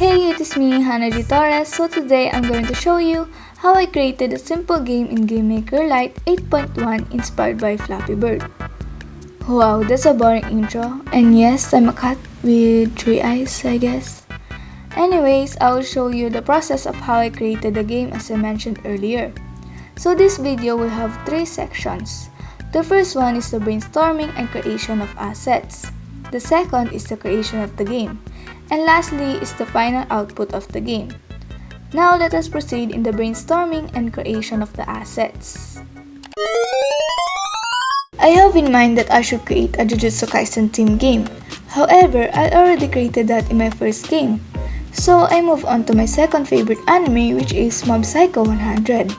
Hey, it is me, Hannah G. Torres. So today I'm going to show you how I created a simple game in GameMaker Lite 8.1 inspired by Flappy Bird. Wow, that's a boring intro. And yes, I'm a cat with 3 eyes, I guess. Anyways, I will show you the process of how I created the game as I mentioned earlier. So this video will have 3 sections. The first one is the brainstorming and creation of assets. The second is the creation of the game. And lastly is the final output of the game. Now let us proceed in the brainstorming and creation of the assets. I have in mind that I should create a Jujutsu Kaisen team game. However, I already created that in my first game. So I move on to my second favorite anime, which is Mob Psycho 100.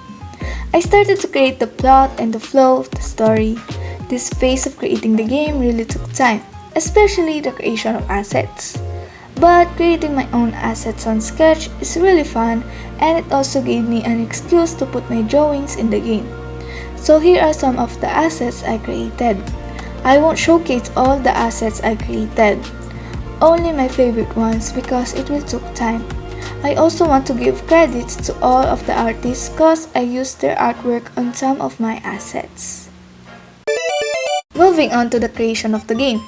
I started to create the plot and the flow of the story. This phase of creating the game really took time, especially the creation of assets. But creating my own assets on Sketch is really fun, and it also gave me an excuse to put my drawings in the game. So here are some of the assets I created. I won't showcase all the assets I created, only my favorite ones because it will take time. I also want to give credits to all of the artists cause I used their artwork on some of my assets. Moving on to the creation of the game.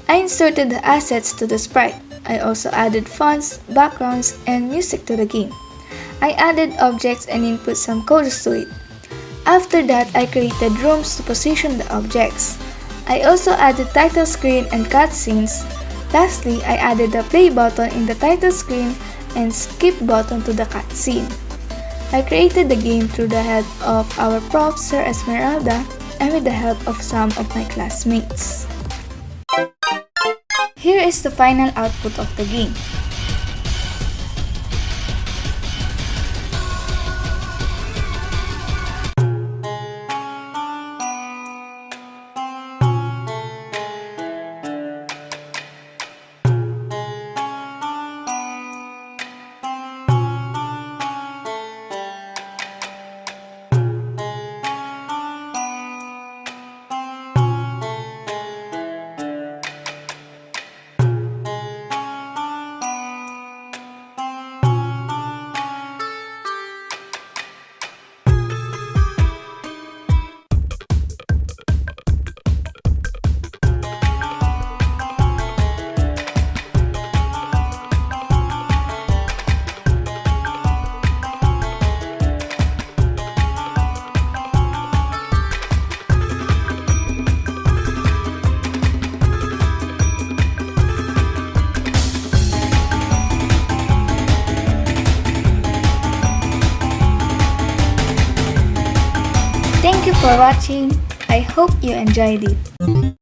I inserted the assets to the sprite. I also added fonts, backgrounds, and music to the game. I added objects and input some codes to it. After that, I created rooms to position the objects. I also added title screen and cutscenes. Lastly, I added the play button in the title screen and skip button to the cutscene. I created the game through the help of our prof, Sir Esmeralda, and with the help of some of my classmates. Here is the final output of the game. Thank you for watching. I hope you enjoyed it.